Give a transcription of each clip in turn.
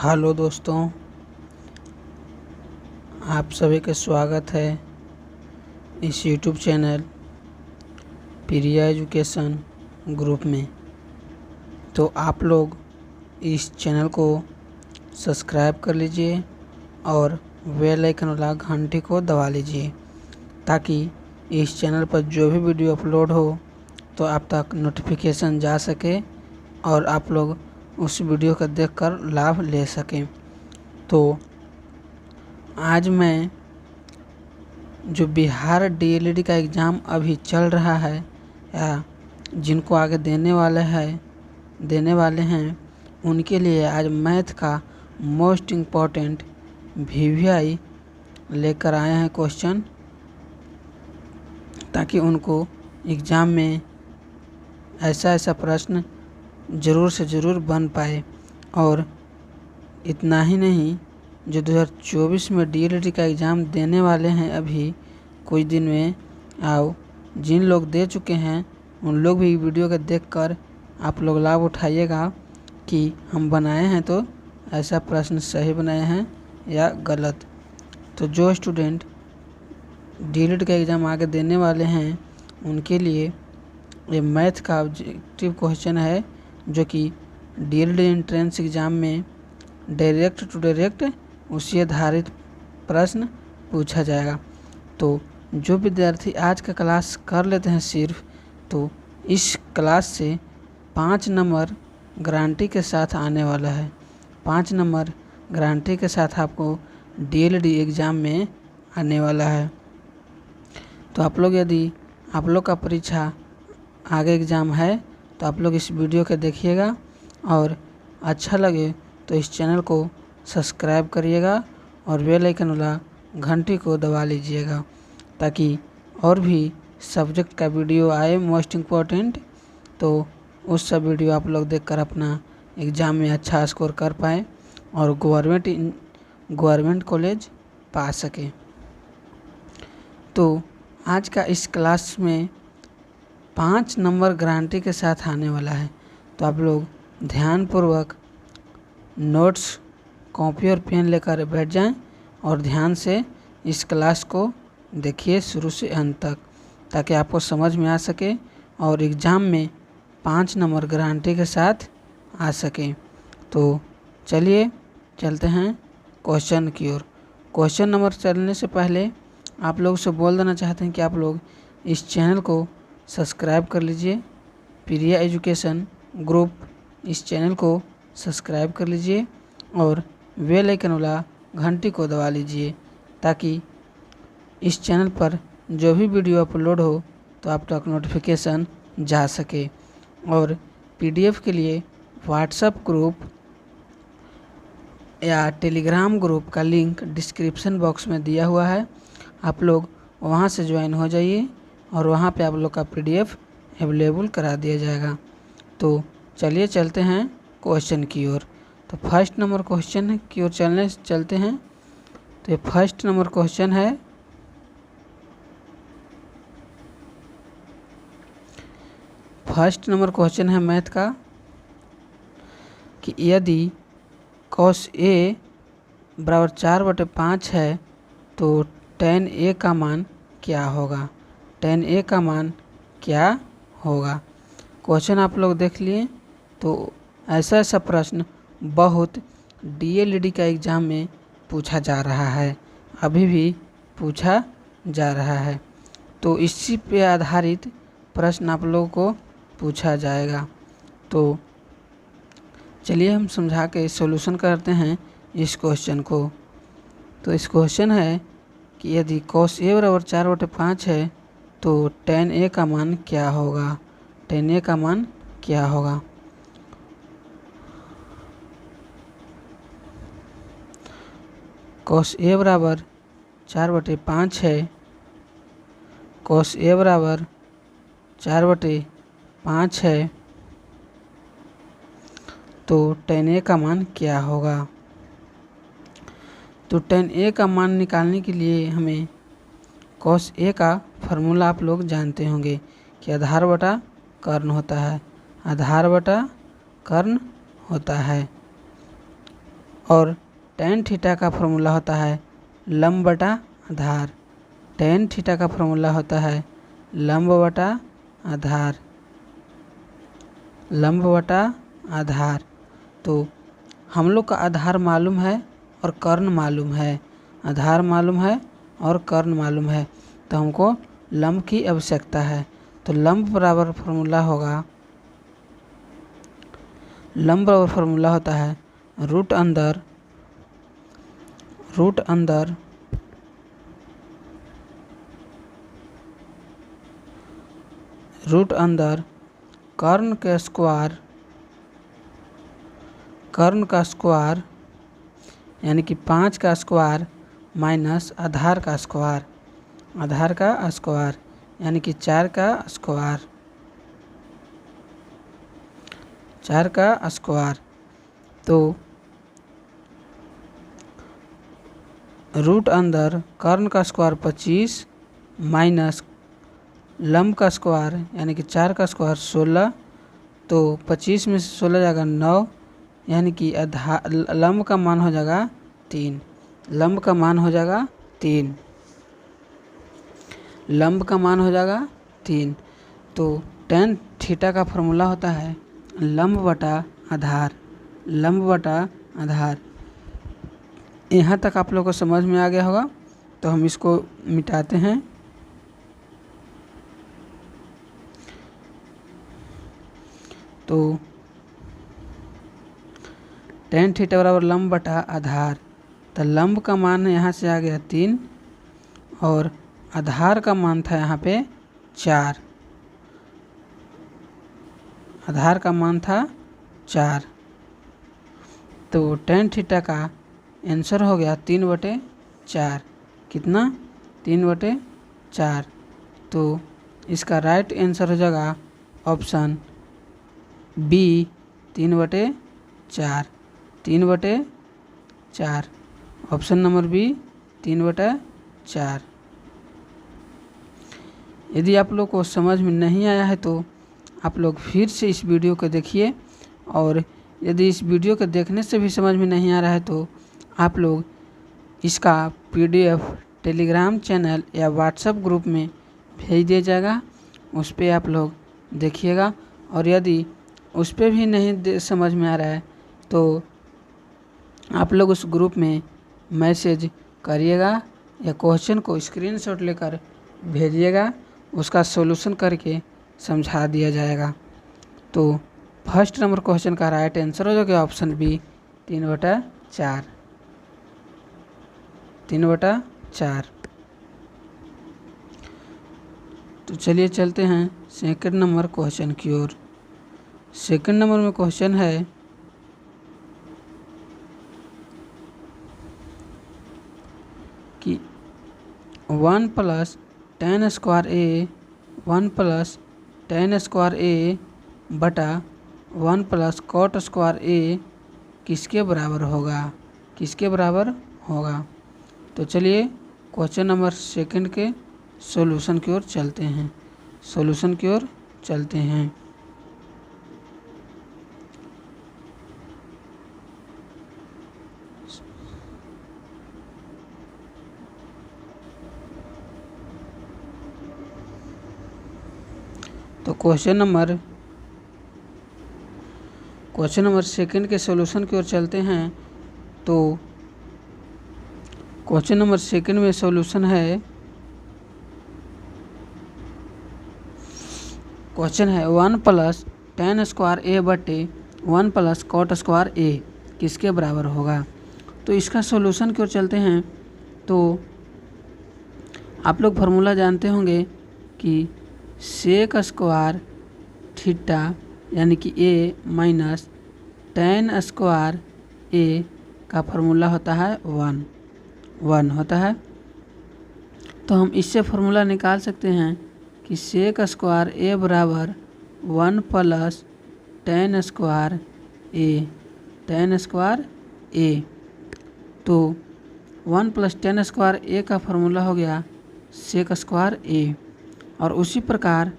Hello दोस्तों, आप सभी का स्वागत है इस यूट्यूब चैनल प्रिया एजुकेशन ग्रुप में। तो आप लोग इस चैनल को सब्सक्राइब कर लीजिए और बेल आइकन वाला घंटी को दबा लीजिए ताकि इस चैनल पर जो भी वीडियो अपलोड हो तो आप तक नोटिफिकेशन जा सके और आप लोग उस वीडियो को देखकर लाभ ले सकें। तो आज मैं जो बिहार डीएलएड का एग्ज़ाम अभी चल रहा है या जिनको आगे देने वाले हैं उनके लिए आज मैथ का मोस्ट इम्पॉर्टेंट वीवीआई लेकर आए हैं क्वेश्चन, ताकि उनको एग्ज़ाम में ऐसा प्रश्न ज़रूर से ज़रूर बन पाए। और इतना ही नहीं, जो 2024 में डीएलएड का एग्ज़ाम देने वाले हैं अभी कुछ दिन में, आओ जिन लोग दे चुके हैं उन लोग भी वीडियो को देखकर आप लोग लाभ उठाइएगा कि हम बनाए हैं तो ऐसा प्रश्न सही बनाए हैं या गलत। तो जो स्टूडेंट डीएलएड का एग्ज़ाम आगे देने वाले हैं उनके लिए ये मैथ का ऑब्जेक्टिव क्वेश्चन है, जो कि डीएलएड एंट्रेंस एग्ज़ाम में डायरेक्ट टू डायरेक्ट उसी आधारित प्रश्न पूछा जाएगा। तो जो विद्यार्थी आज का क्लास कर लेते हैं सिर्फ, तो इस क्लास से 5 नंबर गारंटी के साथ आने वाला है। 5 नंबर गारंटी के साथ आपको डीएलएड एग्ज़ाम में आने वाला है। तो आप लोग, यदि आप लोग का परीक्षा आगे एग्ज़ाम है तो आप लोग इस वीडियो को देखिएगा और अच्छा लगे तो इस चैनल को सब्सक्राइब करिएगा और बेल आइकन वाला घंटी को दबा लीजिएगा ताकि और भी सब्जेक्ट का वीडियो आए मोस्ट इम्पॉर्टेंट, तो उस सब वीडियो आप लोग देखकर अपना एग्ज़ाम में अच्छा स्कोर कर पाएँ और गवर्नमेंट कॉलेज पा सके। तो आज का इस क्लास में 5 नंबर गारंटी के साथ आने वाला है। तो आप लोग ध्यानपूर्वक नोट्स, कॉपी और पेन लेकर बैठ जाएं और ध्यान से इस क्लास को देखिए शुरू से अंत तक, ताकि आपको समझ में आ सके और एग्ज़ाम में 5 नंबर गारंटी के साथ आ सके। तो चलिए चलते हैं क्वेश्चन की ओर। क्वेश्चन नंबर चलने से पहले आप लोग से बोल देना चाहते हैं कि आप लोग इस चैनल को सब्सक्राइब कर लीजिए, प्रिया एजुकेशन ग्रुप, इस चैनल को सब्सक्राइब कर लीजिए और बेल आइकन वाला घंटी को दबा लीजिए ताकि इस चैनल पर जो भी वीडियो अपलोड हो तो आप तक नोटिफिकेशन जा सके। और पीडीएफ के लिए व्हाट्सएप ग्रुप या टेलीग्राम ग्रुप का लिंक डिस्क्रिप्शन बॉक्स में दिया हुआ है, आप लोग वहां से ज्वाइन हो जाइए और वहां पे आप लोग का पीडीएफ अवेलेबल करा दिया जाएगा। तो चलिए चलते हैं क्वेश्चन की ओर। तो फर्स्ट नंबर क्वेश्चन की ओर चलते हैं। तो ये फर्स्ट नंबर क्वेश्चन है मैथ का कि यदि cos A बराबर 4/5 है तो tan A का मान क्या होगा। tan A का मान क्या होगा। क्वेश्चन आप लोग देख लिए। तो ऐसा प्रश्न बहुत डीएलएड का एग्ज़ाम में पूछा जा रहा है, अभी भी पूछा जा रहा है। तो इसी पे आधारित प्रश्न आप लोगों को पूछा जाएगा। तो चलिए हम समझा के सॉल्यूशन करते हैं इस क्वेश्चन को। तो इस क्वेश्चन है कि यदि cos A बराबर 4/5 है तो tan A का मान क्या होगा। tan A का मान क्या होगा। cos A बराबर 4/5 है। cos A बराबर 4/5 है तो tan A का मान क्या होगा। तो tan A का मान निकालने के लिए हमें cos A का फार्मूला आप लोग जानते होंगे कि आधार बटा कर्ण होता है, आधार बटा कर्ण होता है। और tan थीटा का फॉर्मूला होता है लंब बटा आधार। tan थीटा का फॉर्मूला होता है लंब बटा आधार, लंब बटा आधार। तो हम लोग का आधार मालूम है और कर्ण मालूम है, आधार मालूम है और कर्ण मालूम है, तो हमको लंब की आवश्यकता है। तो लंब बराबर फॉर्मूला होगा, लंब बराबर फॉर्मूला होता है रूट अंदर कर्ण का स्क्वायर यानी कि 5 का स्क्वायर माइनस आधार का स्क्वायर यानी कि 4 का स्क्वायर। तो रूट अंदर कर्ण का स्क्वायर 25 माइनस लंब का स्क्वायर यानी कि 4 का स्क्वायर 16। तो 25 में से 16 जाएगा 9, यानी कि लंब का मान हो जाएगा 3, लंब का मान हो जाएगा 3, लंब का मान हो जाएगा 3। तो tan थीटा का फॉर्मूला होता है लंब बटा आधार, लंब बटा आधार। यहाँ तक आप लोगों को समझ में आ गया होगा, तो हम इसको मिटाते हैं। तो tan थीटा बराबर लंब बटा आधार, तो लंब का मान यहाँ से आ गया 3 और आधार का मान था यहाँ पे 4, आधार का मान था 4। तो tan थीटा का आंसर हो गया 3/4। कितना? 3/4। तो इसका राइट आंसर हो जाएगा option B 3/4, 3/4, option number B 3/4। यदि आप लोग को समझ में नहीं आया है तो आप लोग फिर से इस वीडियो को देखिए, और यदि इस वीडियो को देखने से भी समझ में नहीं आ रहा है तो आप लोग इसका PDF टेलीग्राम चैनल या व्हाट्सएप ग्रुप में भेज दिया जाएगा, उस पर आप लोग देखिएगा। और यदि उस पर भी नहीं समझ में आ रहा है तो आप लोग उस ग्रुप में मैसेज करिएगा या क्वेश्चन को स्क्रीनशॉट लेकर भेजिएगा, उसका सॉल्यूशन करके समझा दिया जाएगा। तो फर्स्ट नंबर क्वेश्चन का राइट आंसर हो जाएगा ऑप्शन बी 3/4, 3/4। तो चलिए चलते हैं सेकंड नंबर क्वेश्चन की ओर। सेकंड नंबर में क्वेश्चन है कि 1 + tan स्क्वायर ए 1 + tan स्क्वायर ए बटा 1 + cot स्क्वायर ए किसके बराबर होगा, किसके बराबर होगा। तो चलिए क्वेश्चन नंबर सेकंड के सॉल्यूशन की ओर चलते हैं, सॉल्यूशन की ओर चलते हैं। तो क्वेश्चन नंबर सेकंड के सॉल्यूशन की ओर चलते हैं। तो क्वेश्चन नंबर सेकंड में सॉल्यूशन है, क्वेश्चन है 1 + tan स्क्वायर ए बटे 1 + cot स्क्वायर ए किसके बराबर होगा। तो इसका सॉल्यूशन की ओर चलते हैं। तो आप लोग फार्मूला जानते होंगे कि सेक स्क्वायर थीटा यानी कि ए माइनस tan स्क्वायर ए का फार्मूला होता है 1 होता है। तो हम इससे फार्मूला निकाल सकते हैं कि सेक स्क्वायर ए बराबर 1 + tan स्क्वायर ए। तो 1 + tan स्क्वायर ए का फार्मूला हो गया सेक स्क्वायर ए। और उसी प्रकार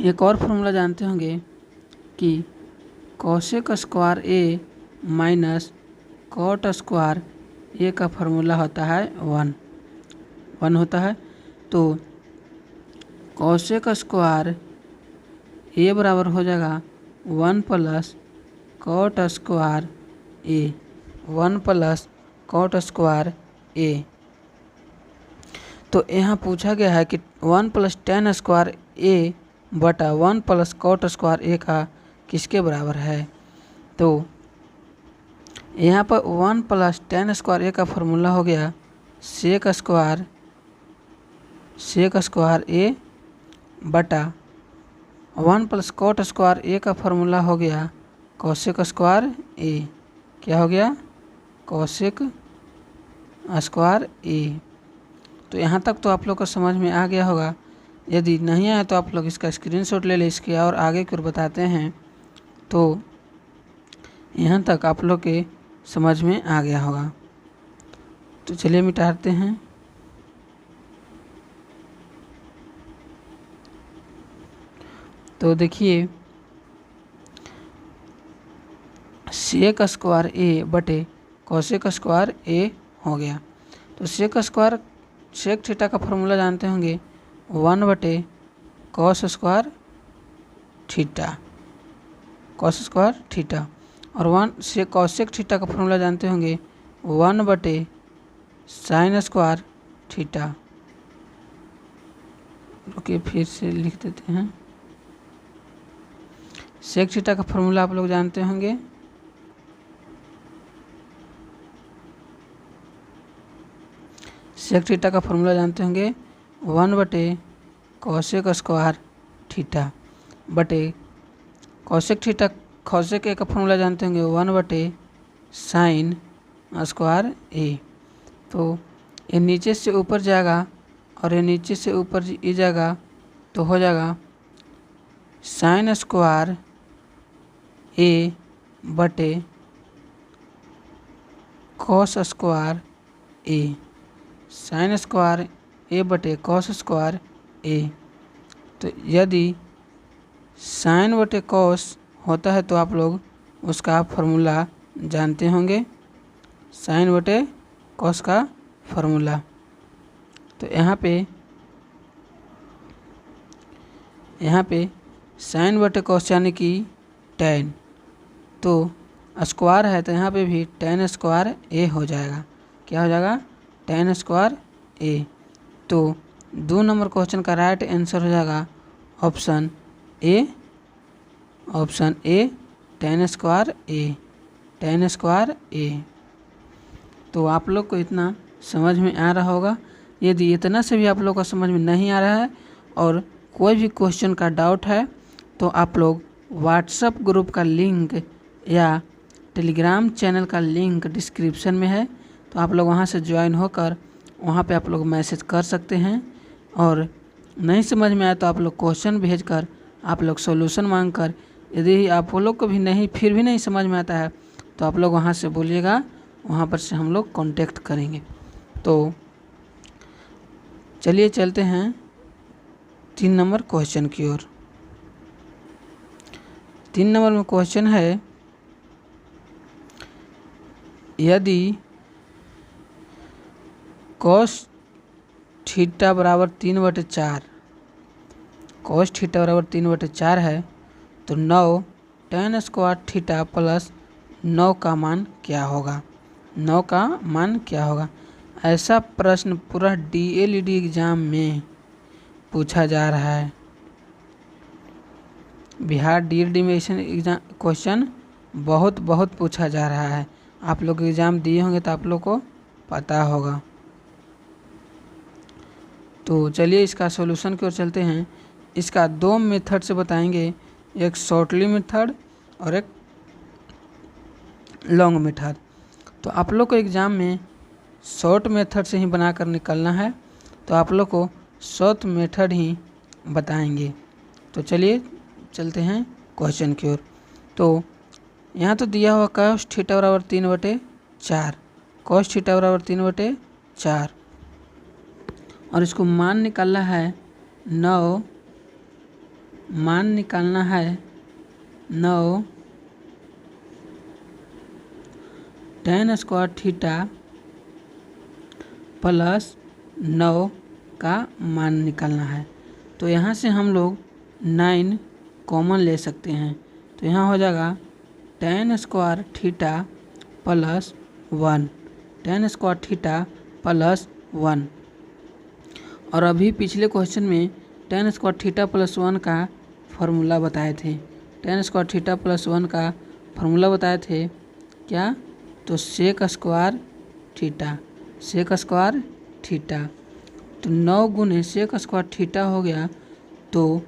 एक और फार्मूला जानते होंगे कि कोसेक स्क्वायर ए माइनस कॉट स्क्वायर ए का फार्मूला होता है 1 होता है। तो कॉसेक स्क्वायर ए बराबर हो जाएगा 1 प्लस कॉट स्क्वायर ए, 1 प्लस कॉट स्क्वायर ए। तो यहाँ पूछा गया है कि 1 प्लस टेन स्क्वायर ए बटा 1 प्लस कॉट स्क्वायर ए का किसके बराबर है। तो यहाँ पर 1 प्लस टेन स्क्वायर ए का फार्मूला हो गया सेक स्क्वायर ए बटा 1 प्लस कॉट स्क्वायर ए का फार्मूला हो गया कॉसेक स्क्वायर ए। क्या हो गया? कॉसेक स्क्वायर ए। तो यहाँ तक तो आप लोग को समझ में आ गया होगा। यदि नहीं आया तो आप लोग इसका स्क्रीनशॉट ले लें, इसके और आगे की ओर बताते हैं। तो यहाँ तक आप लोग के समझ में आ गया होगा। तो चलिए मिटाते हैं। तो देखिए सेक स्क्वायर ए बटे कॉसेक स्क्वायर ए हो गया। तो सेक थीटा का फॉर्मूला जानते होंगे 1 बटे कॉस स्क्वायर थीटा और 1 से कॉसेक थीटा का फॉर्मूला जानते होंगे 1 बटे साइन स्क्वायर थीटा। ओके, फिर से लिख देते हैं। सेक थीटा का फॉर्मूला आप लोग जानते होंगे सेक थीटा का फॉर्मूला जानते होंगे 1 बटे कॉसेक स्क्वायर थीटा बटे कॉसेक ए का फॉर्मूला जानते होंगे 1 बटे साइन स्क्वायर ए। तो ये नीचे से ऊपर जाएगा और ये नीचे से ऊपर ये जाएगा, तो हो जाएगा साइन स्क्वायर ए बटे कॉस स्क्वायर ए, साइन स्क्वायर ए बटे कॉस स्क्वायर ए। तो यदि साइन बटे कॉस होता है तो आप लोग उसका फार्मूला जानते होंगे, साइन बटे कॉस का फार्मूला। तो यहाँ पे साइन बटे कॉस यानी कि टेन, तो स्क्वायर है तो यहाँ पे भी टेन स्क्वायर ए हो जाएगा। क्या हो जाएगा? टेन स्क्वायर ए। तो 2 नंबर क्वेश्चन का राइट आंसर हो जाएगा ऑप्शन ए टेन स्क्वायर ए। तो आप लोग को इतना समझ में आ रहा होगा। यदि इतना से भी आप लोग को समझ में नहीं आ रहा है और कोई भी क्वेश्चन का डाउट है तो आप लोग व्हाट्सएप ग्रुप का लिंक या टेलीग्राम चैनल का लिंक डिस्क्रिप्शन में है, तो आप लोग वहां से ज्वाइन होकर वहां पे आप लोग मैसेज कर सकते हैं। और नहीं समझ में आया तो आप लोग क्वेश्चन भेजकर आप लोग सॉल्यूशन मांगकर, यदि आप लोग को भी फिर भी नहीं समझ में आता है तो आप लोग वहां से बोलिएगा, वहां पर से हम लोग कांटेक्ट करेंगे। तो चलिए चलते हैं 3 नंबर क्वेश्चन की ओर। 3 नंबर में क्वेश्चन है, यदि कॉस थीटा बराबर 3/4 है तो 9 टेन स्क्वायर थीटा प्लस 9 का मान क्या होगा। ऐसा प्रश्न पूरा डीएलईडी एग्जाम में पूछा जा रहा है। बिहार डीएलईडी में एग्जाम क्वेश्चन बहुत पूछा जा रहा है। आप लोग एग्ज़ाम दिए होंगे तो आप लोग को पता होगा। तो चलिए इसका सॉल्यूशन की ओर चलते हैं। इसका 2 मेथड से बताएंगे, एक शॉर्टली मेथड और एक लॉन्ग मेथड। तो आप लोग को एग्ज़ाम में शॉर्ट मेथड से ही बनाकर निकलना है, तो आप लोग को शॉर्ट मेथड ही बताएंगे। तो चलिए चलते हैं क्वेश्चन की ओर। तो यहाँ तो दिया हुआ कॉस थीटा बराबर 3/4, कॉस थीटा बराबर 3/4 और इसको मान निकालना है 9 9 tan स्क्वायर थीटा प्लस 9 का मान निकालना है। तो यहाँ से हम लोग 9 कॉमन ले सकते हैं। तो यहाँ हो जाएगा tan square theta plus 1, tan square theta plus 1। और अभी पिछले क्वेश्चन में tan स्क्वायर थीटा प्लस 1 का फार्मूला बताए थे। tan स्क्वायर थीटा प्लस 1 का फार्मूला बताए थे क्या? तो sec square theta, sec square theta. तो 9 गुने सेक स्क्वायर थीटा हो गया। तो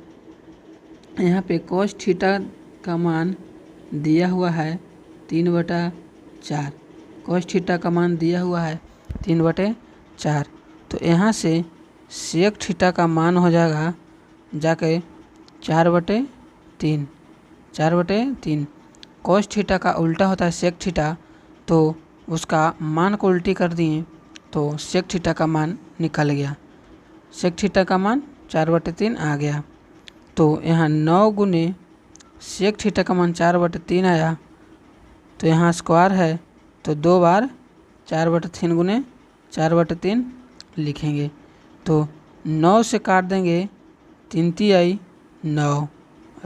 यहाँ पे कोस थीटा का मान दिया हुआ है 3/4, कोस थीटा का मान दिया हुआ है 3/4। तो यहाँ से सेक थीटा का मान हो जाएगा जाके 4/3, 4/3। कोस थीटा का उल्टा होता है सेक थीटा, तो उसका मान को उल्टी कर दिए तो सेक थीटा का मान निकल गया। सेक थीटा का मान 4/3 आ गया। तो यहाँ 9 गुने सेक थीटा का मान 4/3 आया। तो यहाँ स्क्वायर है तो 2 बार 4/3 गुने 4/3 लिखेंगे। तो 9 से काट देंगे, 3 तिहाई 9,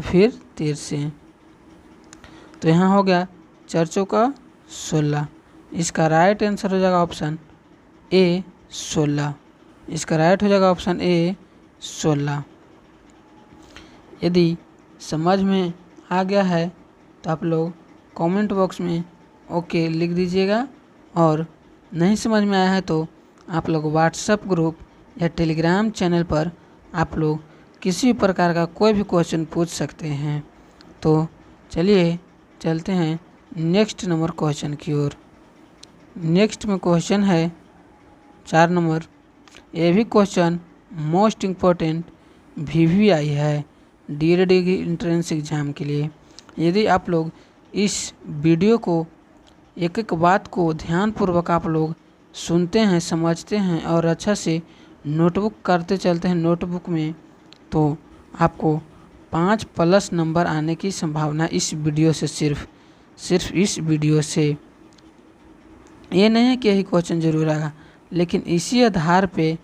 फिर 13 से। तो यहाँ हो गया 4 चौका 16। इसका राइट आंसर हो जाएगा ऑप्शन ए 16। इसका राइट हो जाएगा ऑप्शन ए 16। यदि समझ में आ गया है तो आप लोग कमेंट बॉक्स में ओके लिख दीजिएगा, और नहीं समझ में आया है तो आप लोग व्हाट्सएप ग्रुप या टेलीग्राम चैनल पर आप लोग किसी प्रकार का कोई भी क्वेश्चन पूछ सकते हैं। तो चलिए चलते हैं नेक्स्ट नंबर क्वेश्चन की ओर। नेक्स्ट में क्वेश्चन है 4 नंबर। ये भी क्वेश्चन मोस्ट इम्पोर्टेंट VVI है DLED की एंट्रेंस एग्ज़ाम के लिए। यदि आप लोग इस वीडियो को एक एक बात को ध्यानपूर्वक आप लोग सुनते हैं, समझते हैं और अच्छा से नोटबुक करते चलते हैं नोटबुक में, तो आपको 5+ नंबर आने की संभावना इस वीडियो से सिर्फ इस वीडियो से। ये नहीं है कि यही क्वेश्चन जरूर आएगा, लेकिन इसी आधार पे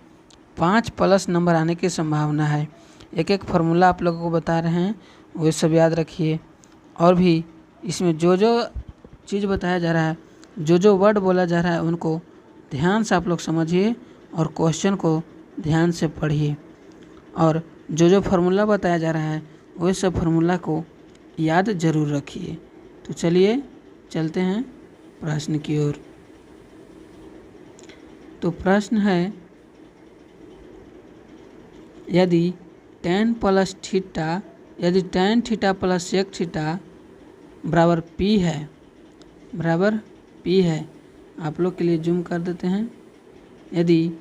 5+ नंबर आने की संभावना है। एक एक फार्मूला आप लोगों को बता रहे हैं, वो सब याद रखिए। और भी इसमें जो जो चीज़ बताया जा रहा है, जो जो वर्ड बोला जा रहा है, उनको ध्यान से आप लोग समझिए और क्वेश्चन को ध्यान से पढ़िए। और जो जो फार्मूला बताया जा रहा है वही सब फार्मूला को याद जरूर रखिए। तो चलिए चलते हैं प्रश्न की ओर। तो प्रश्न है, यदि tan प्लस थीटा, यदि tan theta plus sec theta बराबर P है, बराबर P है। आप लोग के लिए जूम कर देते हैं। यदि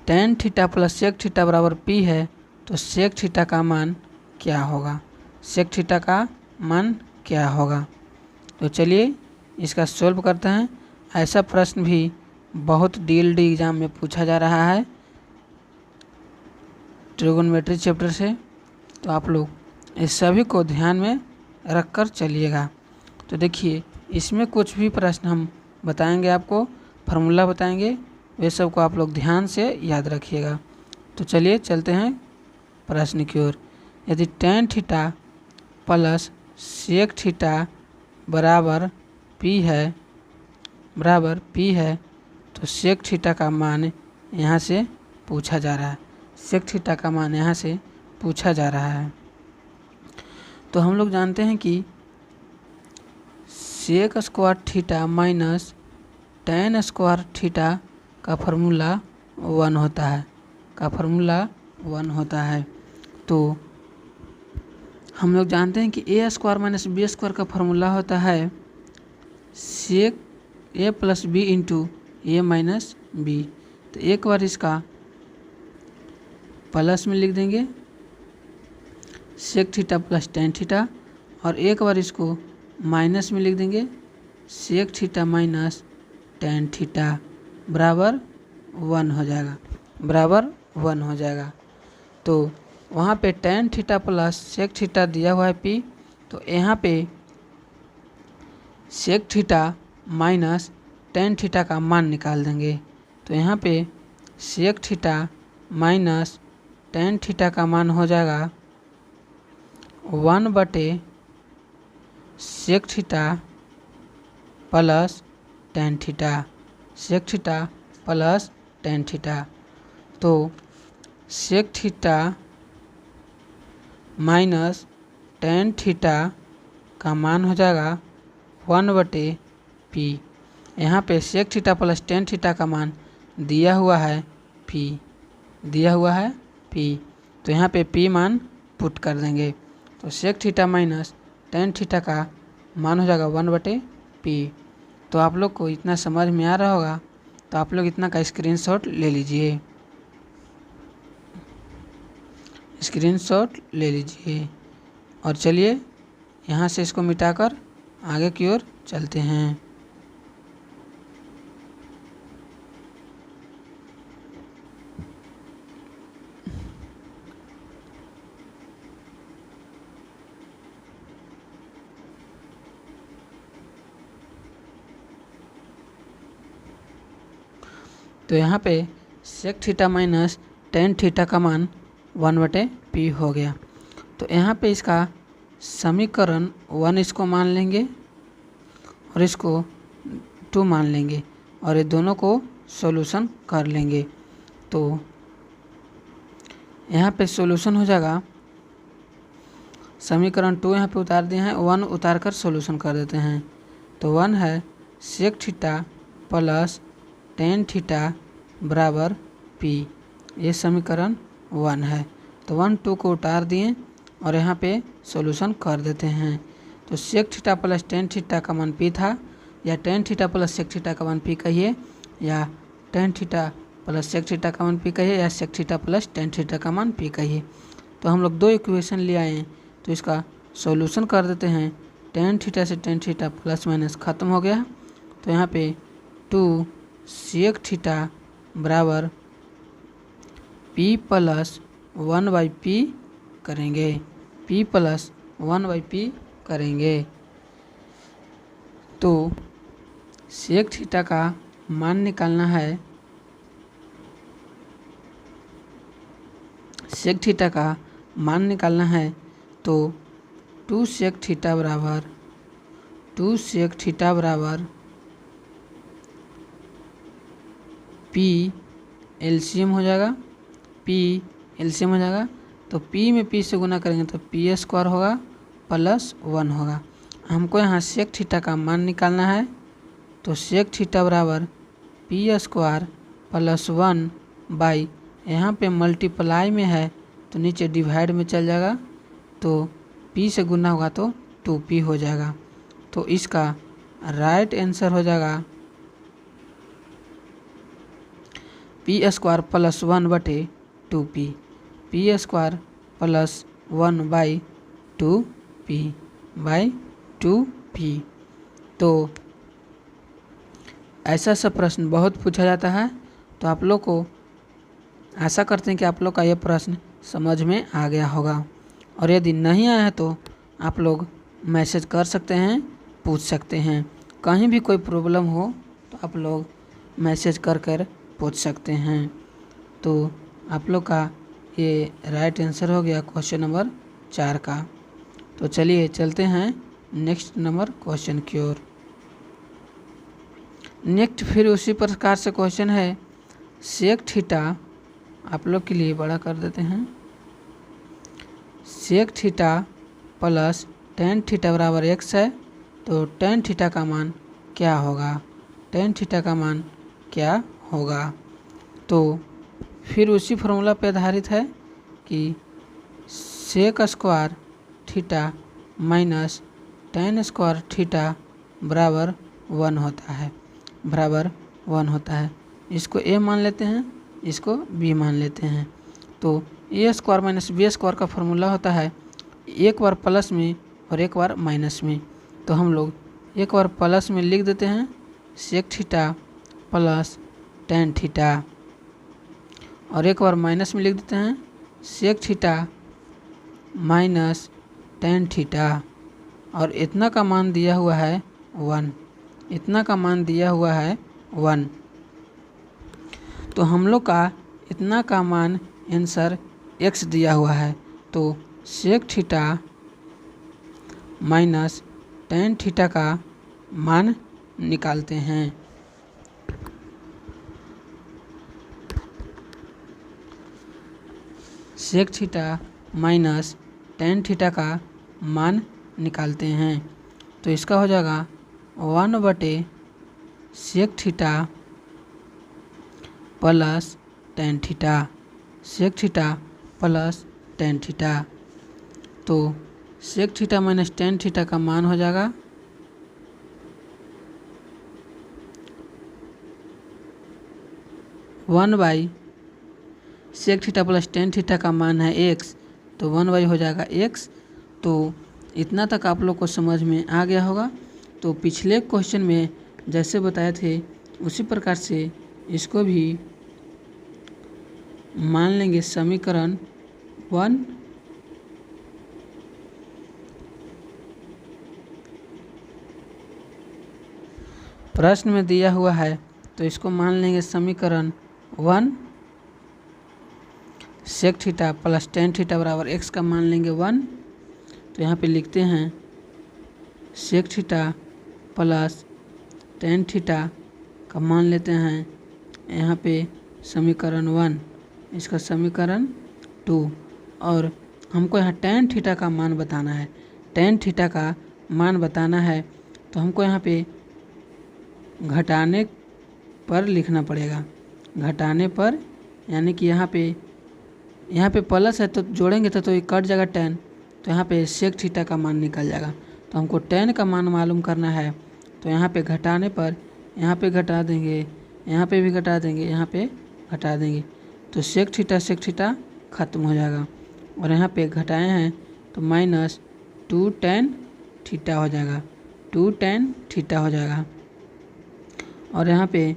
tan theta plus sec theta बराबर P है तो सेक थीटा का मान क्या होगा? सेक थीटा का मान क्या होगा? तो चलिए इसका सॉल्व करते हैं। ऐसा प्रश्न भी बहुत DLED एग्ज़ाम में पूछा जा रहा है ट्रिगोनोमेट्री चैप्टर से। तो आप लोग इस सभी को ध्यान में रख कर चलिएगा। तो देखिए इसमें कुछ भी प्रश्न हम बताएंगे, आपको फार्मूला बताएंगे, वे सब को आप लोग ध्यान से याद रखिएगा। तो चलिए चलते हैं प्रश्न की ओर। यदि tan theta plus sec theta बराबर P है, बराबर P है, तो सेक थीटा का मान यहाँ से पूछा जा रहा है। सेक थीटा का मान यहाँ से पूछा जा रहा है। तो हम लोग जानते हैं कि sec square theta minus tan square theta का फार्मूला 1 होता है, का फार्मूला 1 होता है। तो हम लोग जानते हैं कि a square minus B square का फार्मूला होता है सेक a plus B into A minus B. तो एक बार इसका प्लस में लिख देंगे sec theta plus tan theta, और एक बार इसको माइनस में लिख देंगे sec theta minus tan theta, बराबर 1 हो जाएगा, बराबर 1 हो जाएगा। तो वहाँ पे tan theta plus sec theta दिया हुआ है P, तो यहाँ पे sec theta minus tan theta का मान निकाल देंगे। तो यहाँ पे sec theta minus tan theta का मान हो जाएगा 1/सेक theta plus tan theta, sec theta plus tan theta. तो sec theta minus tan theta का मान हो जाएगा 1/p। यहाँ पे sec theta plus tan theta का मान दिया हुआ है p, दिया हुआ है p। तो यहाँ पे p मान पुट कर देंगे। तो sec theta minus tan theta का मान हो जाएगा 1/p। तो आप लोग को इतना समझ में आ रहा होगा, तो आप लोग इतना का स्क्रीनशॉट ले लीजिए, स्क्रीनशॉट ले लीजिए। और चलिए यहाँ से इसको मिटाकर आगे की ओर चलते हैं। तो यहाँ पे sec theta minus tan theta का मान 1/p हो गया। तो यहाँ पे इसका समीकरण 1 इसको मान लेंगे और इसको 2 मान लेंगे और ये दोनों को सॉल्यूशन कर लेंगे। तो यहाँ पे सॉल्यूशन हो जाएगा, समीकरण 2 यहाँ पे उतार दिए हैं, 1 उतार कर सॉल्यूशन कर देते हैं। तो 1 है sec theta plus tan theta बराबर p, ये समीकरण 1 है। तो 1 2 को उतार दिए और यहाँ पे सॉल्यूशन कर देते हैं। तो sec theta plus tan theta का मान p था, या tan theta plus sec theta का मान p कहिए, या tan theta plus sec theta का मान p कहिए, या sec theta plus tan theta का मान p कहिए। तो हम लोग 2 इक्वेशन ले आए हैं, तो इसका सॉल्यूशन कर देते हैं। टेन थीटा से टेन थीटा प्लस माइनस ख़त्म हो गया। तो यहाँ पे 2 सेक थीटा बराबर p प्लस 1/p करेंगे, p प्लस 1/p करेंगे। तो सेक थीटा का मान निकालना है, सेक थीटा का मान निकालना है। तो 2 सेक थीटा बराबर p एलसीएम हो जाएगा, p एलसीएम हो जाएगा। तो p में p से गुना करेंगे तो p² होगा प्लस 1 होगा। हमको यहाँ सेक थीटा का मान निकालना है। तो सेक थीटा बराबर p² प्लस 1 बाई, यहाँ पे मल्टीप्लाई में है तो नीचे डिवाइड में चल जाएगा, तो p से गुना होगा तो 2p हो जाएगा। तो इसका राइट आंसर हो जाएगा p² plus 1/2p, p² plus 1/2p। तो ऐसा सब प्रश्न बहुत पूछा जाता है। तो आप लोग को आशा करते हैं कि आप लोग का यह प्रश्न समझ में आ गया होगा। और यदि नहीं आया है तो आप लोग मैसेज कर सकते हैं, पूछ सकते हैं। कहीं भी कोई प्रॉब्लम हो तो आप लोग मैसेज कर कर पूछ सकते हैं। तो आप लोग का ये राइट आंसर हो गया क्वेश्चन नंबर 4 का। तो चलिए चलते हैं नेक्स्ट नंबर क्वेश्चन की ओर। नेक्स्ट फिर उसी प्रकार से क्वेश्चन है सेक थीटा, आप लोग के लिए बड़ा कर देते हैं। Sec theta plus tan theta बराबर x है। तो टेन थीटा का मान क्या होगा, टेन थीटा का मान क्या होगा। तो फिर उसी फॉर्मूला पे आधारित है कि sec square theta minus tan square theta बराबर 1 होता है, बराबर 1 होता है। इसको a मान लेते हैं, इसको b मान लेते हैं। तो a² माइनस b² का फॉर्मूला होता है एक बार प्लस में और एक बार माइनस में। तो हम लोग एक बार प्लस में लिख देते हैं sec theta plus tan theta, और एक बार माइनस में लिख देते हैं sec theta minus tan theta, और इतना का मान दिया हुआ है 1, इतना का मान दिया हुआ है 1। तो हम लोग का इतना का मान आंसर x दिया हुआ है, तो sec theta minus tan theta का मान निकालते हैं। sec theta minus tan theta का मान निकालते हैं, तो इसका हो जाएगा 1/sec theta plus tan theta, sec theta plus tan theta. तो sec theta minus tan theta का मान हो जाएगा 1/sec theta plus tan theta का मान है x, तो 1/, हो जाएगा x। तो इतना तक आप लोग को समझ में आ गया होगा। तो पिछले क्वेश्चन में जैसे बताए थे उसी प्रकार से इसको भी मान लेंगे समीकरण 1। प्रश्न में दिया हुआ है तो इसको मान लेंगे समीकरण 1। sec theta plus tan theta बराबर x का मान लेंगे 1। तो यहाँ पे लिखते हैं sec theta plus tan theta का मान लेते हैं यहाँ पे समीकरण 1, इसका समीकरण 2। और हमको यहाँ tan थीटा का मान बताना है, tan थीटा का मान बताना है तो हमको यहाँ पे घटाने पर लिखना पड़ेगा। घटाने पर यानी कि यहाँ पे प्लस है तो जोड़ेंगे तो ये कट जाएगा tan, तो यहाँ पे sec थीटा का मान निकल जाएगा। तो हमको tan का मान मालूम करना है, तो यहाँ पे घटाने पर यहाँ पे घटा देंगे, यहाँ पे भी घटा देंगे, यहाँ पे घटा देंगे, तो sec थीटा ख़त्म हो जाएगा। और यहाँ पे घटाए हैं तो माइनस 2 tan थीटा हो जाएगा, 2 tan थीटा हो जाएगा। और यहाँ पे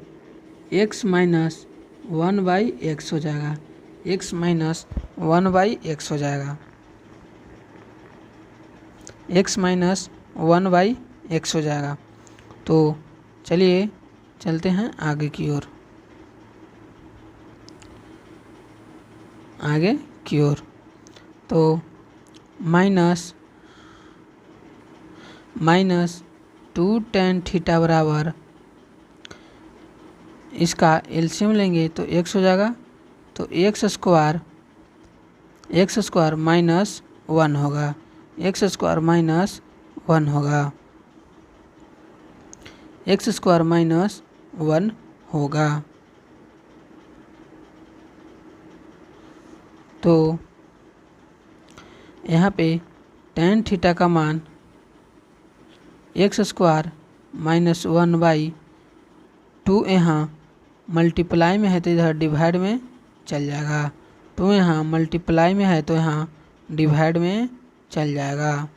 x माइनस 1/x हो जाएगा, x माइनस 1/x हो जाएगा, x माइनस 1/x हो जाएगा। तो चलिए चलते हैं आगे की ओर। तो माइनस 2 tan थीटा बराबर इसका एलसीएम लेंगे तो x हो जाएगा, तो x स्क्वायर माइनस 1 होगा, x स्क्वायर माइनस 1 होगा, x स्क्वायर माइनस 1 होगा। तो यहाँ पे tan थीटा का मान x स्क्वायर माइनस 1/2 यहाँ मल्टीप्लाई में है तो इधर डिवाइड में चल जाएगा, 2 यहाँ मल्टीप्लाई में है तो यहाँ डिवाइड में चल जाएगा।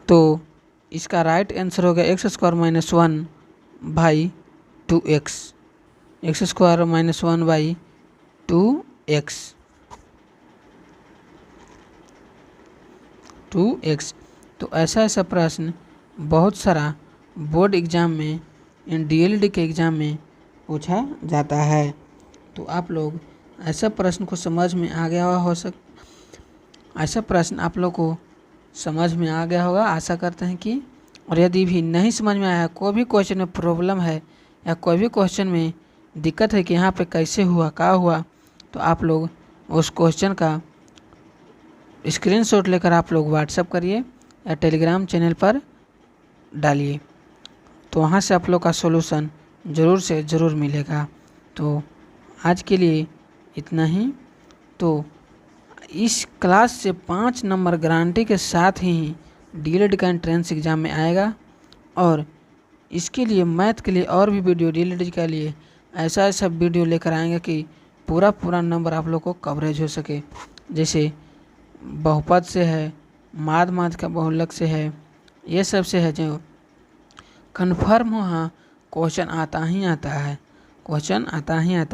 तो इसका राइट आंसर हो गया x square minus 1/2x, x square minus 1/2x। तो ऐसा प्रश्न बहुत सारा बोर्ड एग्ज़ाम में, DLED के एग्ज़ाम में पूछा जाता है। तो आप लोग ऐसा प्रश्न को समझ में आ गया ऐसा प्रश्न आप लोग को समझ में आ गया होगा, आशा करते हैं कि। और यदि भी नहीं समझ में आया, कोई भी क्वेश्चन में प्रॉब्लम है या कोई भी क्वेश्चन में दिक्कत है कि यहाँ पे कैसे हुआ क्या हुआ, तो आप लोग उस क्वेश्चन का स्क्रीनशॉट लेकर आप लोग व्हाट्सएप करिए या टेलीग्राम चैनल पर डालिए, तो वहाँ से आप लोग का सॉल्यूशन ज़रूर से ज़रूर मिलेगा। तो आज के लिए इतना ही। तो इस क्लास से 5 नंबर गारंटी के साथ ही DLED का एंट्रेंस एग्ज़ाम में आएगा। और इसके लिए मैथ के लिए और भी वीडियो, DLED के लिए ऐसा वीडियो लेकर आएंगे कि पूरा नंबर आप लोग को कवरेज हो सके। जैसे बहुपद से है, माद का बहुलक से है, ये सब से है जो कन्फर्म हो, हाँ क्वेश्चन आता ही आता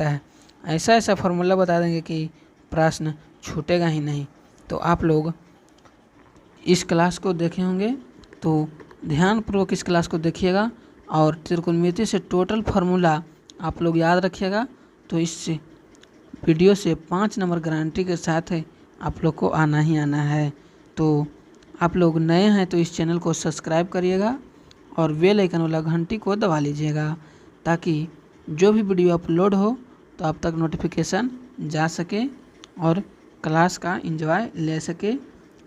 है। ऐसा फार्मूला बता देंगे कि प्रश्न छूटेगा ही नहीं। तो आप लोग इस क्लास को देखे होंगे तो ध्यानपूर्वक इस क्लास को देखिएगा और त्रिकोणमिति से टोटल फार्मूला आप लोग याद रखिएगा। तो इस वीडियो से 5 नंबर गारंटी के साथ आप लोग को आना ही आना है। तो आप लोग नए हैं तो इस चैनल को सब्सक्राइब करिएगा और बेल आइकन वाला घंटी को दबा लीजिएगा, ताकि जो भी वीडियो अपलोड हो तो आप तक नोटिफिकेशन जा सके और क्लास का एंजॉय ले सके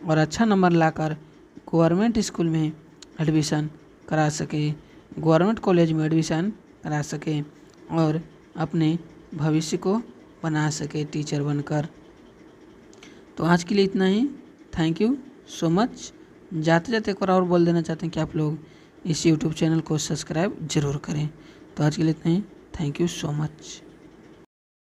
और अच्छा नंबर लाकर गवर्नमेंट स्कूल में एडमिशन करा सके, गवर्नमेंट कॉलेज में एडमिशन करा सके और अपने भविष्य को बना सके टीचर बनकर। तो आज के लिए इतना ही। Thank you so much. जाते जाते एक बार और बोल देना चाहते हैं कि आप लोग इस यूट्यूब चैनल को सब्सक्राइब ज़रूर करें। तो आज के लिए इतना ही। Thank you so much.